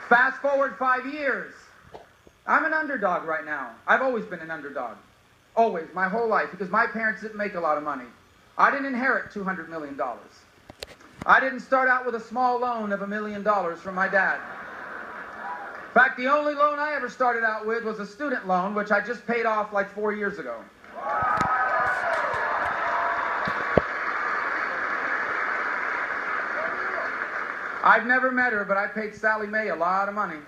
Fast forward 5 years. I'm an underdog right now. I've always been an underdog. Always, my whole life, because my parents didn't make a lot of money. I didn't inherit $200 million. I didn't start out with a small loan of $1 million from my dad. In fact, the only loan I ever started out with was a student loan, which I just paid off like 4 years ago. I've never met her, but I paid Sally Mae a lot of money.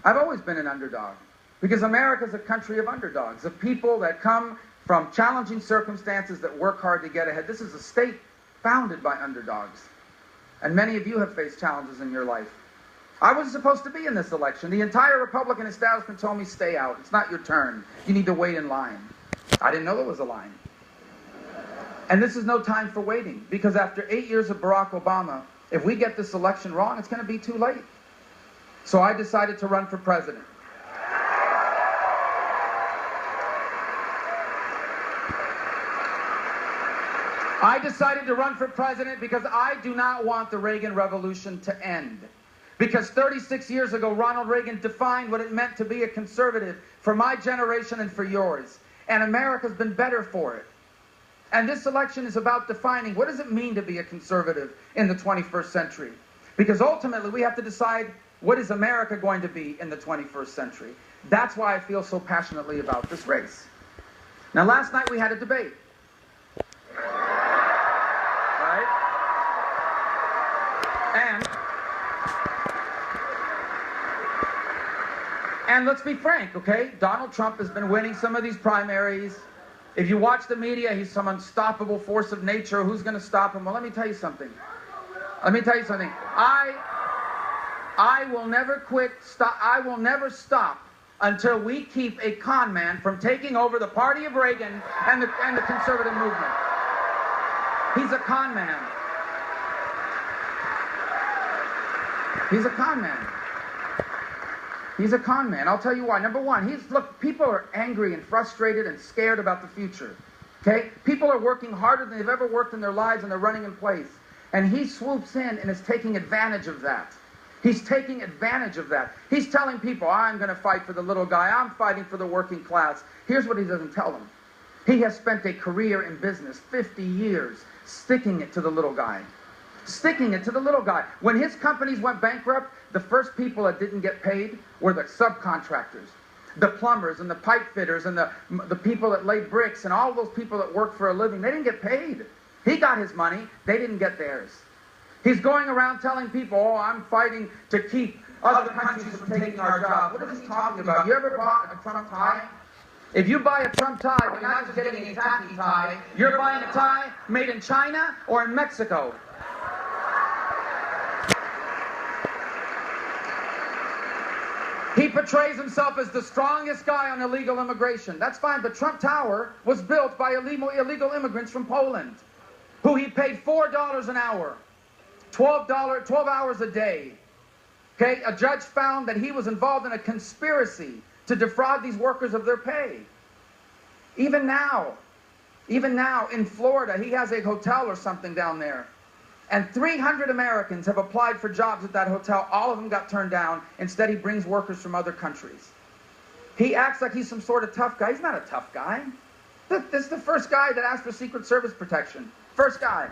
I've always been an underdog, because America's a country of underdogs, of people that come from challenging circumstances that work hard to get ahead. This is a state founded by underdogs. And many of you have faced challenges in your life. I wasn't supposed to be in this election. The entire Republican establishment told me, stay out. It's not your turn. You need to wait in line. I didn't know there was a line. And this is no time for waiting, because after 8 years of Barack Obama, if we get this election wrong, it's going to be too late. So I decided to run for president. I decided to run for president because I do not want the Reagan Revolution to end. Because 36 years ago, Ronald Reagan defined what it meant to be a conservative for my generation and for yours. And America's been better for it. And this election is about defining what does it mean to be a conservative in the 21st century. Because ultimately, we have to decide what is America going to be in the 21st century. That's why I feel so passionately about this race. Now, last night we had a debate. And let's be frank, okay? Donald Trump has been winning some of these primaries. If you watch the media, he's some unstoppable force of nature. Who's going to stop him? Well, let me tell you something. I will never I will never stop until we keep a con man from taking over the party of Reagan and the conservative movement. He's a con man. He's a con man. He's a con man. I'll tell you why. Number one, look, people are angry and frustrated and scared about the future. Okay? People are working harder than they've ever worked in their lives, and they're running in place. And he swoops in and is taking advantage of that. He's taking advantage of that. He's telling people, I'm going to fight for the little guy. I'm fighting for the working class. Here's what he doesn't tell them. He has spent a career in business, 50 years, sticking it to the little guy. Sticking it to the little guy. When his companies went bankrupt, the first people that didn't get paid were the subcontractors, the plumbers and the pipe fitters and the people that laid bricks and all those people that work for a living. They didn't get paid. He got his money. They didn't get theirs. He's going around telling people, oh, I'm fighting to keep other countries from taking our job. What is he talking about? You ever bought a Trump tie? If you buy a Trump tie, you're not just getting a tacky tie. You're buying a tie made in China or in Mexico. He portrays himself as the strongest guy on illegal immigration. That's fine, but Trump Tower was built by illegal immigrants from Poland, who he paid $4 an hour, 12 hours a day. Okay, a judge found that he was involved in a conspiracy to defraud these workers of their pay. Even now in Florida, he has a hotel or something down there. And 300 Americans have applied for jobs at that hotel. All of them got turned down. Instead, he brings workers from other countries. He acts like he's some sort of tough guy. He's not a tough guy. This is the first guy that asked for Secret Service protection. First guy.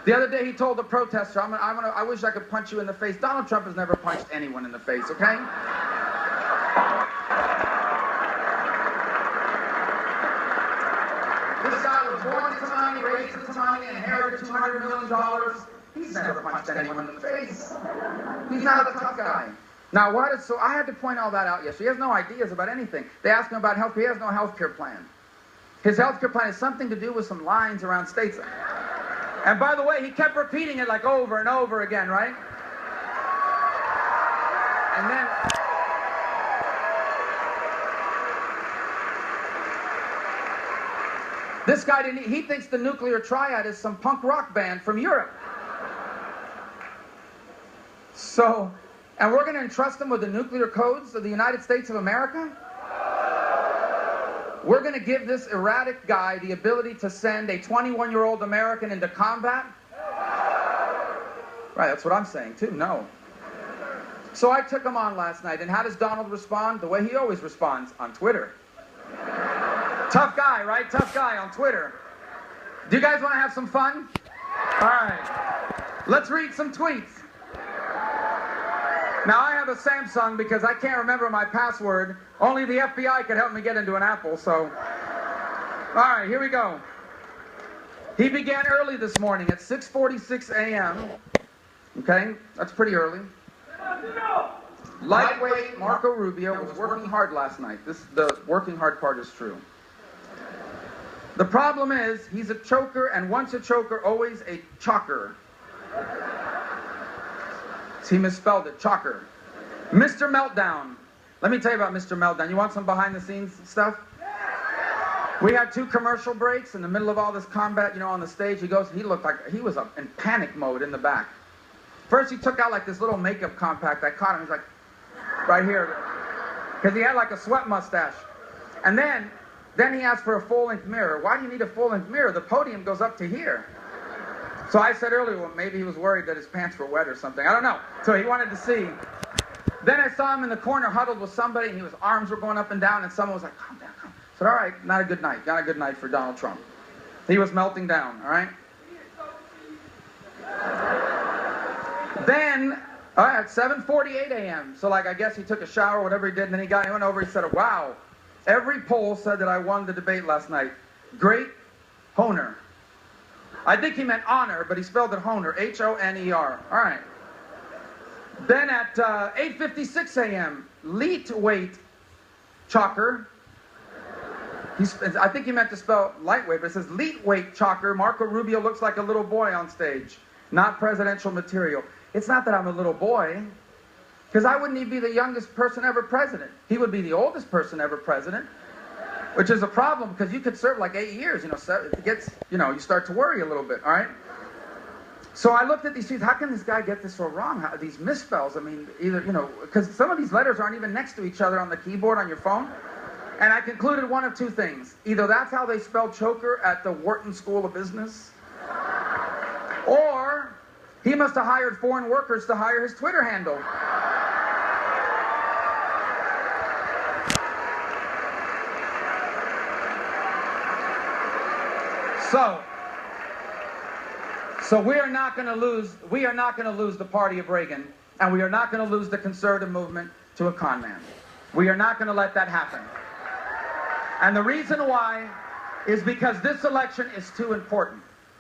The other day, he told the protester, I wish I could punch you in the face. Donald Trump has never punched anyone in the face, okay? This guy was born into money, raised into money, and inherited $200 million. He's never punched anyone in the face. He's not a tough guy. Now, so I had to point all that out yesterday. He has no ideas about anything. They asked him about health care. He has no health care plan. His health care plan has something to do with some lines around states. And by the way, he kept repeating it like over and over again, right? And then this guy he thinks the nuclear triad is some punk rock band from Europe. So, and we're going to entrust him with the nuclear codes of the United States of America? We're going to give this erratic guy the ability to send a 21-year-old American into combat? Right, that's what I'm saying too, no. So I took him on last night, and how does Donald respond? The way he always responds, on Twitter. Tough guy, right? Tough guy on Twitter. Do you guys want to have some fun? All right. Let's read some tweets. Now, I have a Samsung because I can't remember my password. Only the FBI could help me get into an Apple, so... All right, here we go. He began early this morning at 6:46 a.m. Okay, that's pretty early. Lightweight Marco Rubio was working hard last night. The working hard part is true. The problem is, he's a choker, and once a choker, always a chalker. He misspelled it, chalker. Mr. Meltdown. Let me tell you about Mr. Meltdown. You want some behind-the-scenes stuff? We had 2 commercial breaks in the middle of all this combat, you know, on the stage. He looked like he was in panic mode in the back. First, he took out like this little makeup compact. I caught him. He's like, right here. Because he had like a sweat mustache. And then he asked for a full-length mirror. Why do you need a full-length mirror? The podium goes up to here. So I said earlier, well, maybe he was worried that his pants were wet or something. I don't know. So he wanted to see. Then I saw him in the corner huddled with somebody, and his arms were going up and down, and someone was like, calm down, calm down. I said, all right, not a good night. Not a good night for Donald Trump. He was melting down, all right? Then, at 7:48 a.m., so like I guess he took a shower, whatever he did, and then he went over, he said, wow, every poll said that I won the debate last night. Great honer. I think he meant honor, but he spelled it honer, H-O-N-E-R. All right. Then at 8:56 a.m., leet weight chalker. I think he meant to spell lightweight, but it says leet weight chalker. Marco Rubio looks like a little boy on stage. Not presidential material. It's not that I'm a little boy, because I wouldn't even be the youngest person ever president. He would be the oldest person ever president, which is a problem, because you could serve like 8 years, you know, so it gets, you know, you start to worry a little bit, all right? So I looked at these tweets. How can this guy get this so wrong? These misspells, I mean, either, you know, because some of these letters aren't even next to each other on the keyboard on your phone. And I concluded one of 2 things. Either that's how they spell choker at the Wharton School of Business, or he must have hired foreign workers to hire his Twitter handle. So we are not going to lose. We are not going to lose the party of Reagan, and we are not going to lose the conservative movement to a con man. We are not going to let that happen. And the reason why is because this election is too important.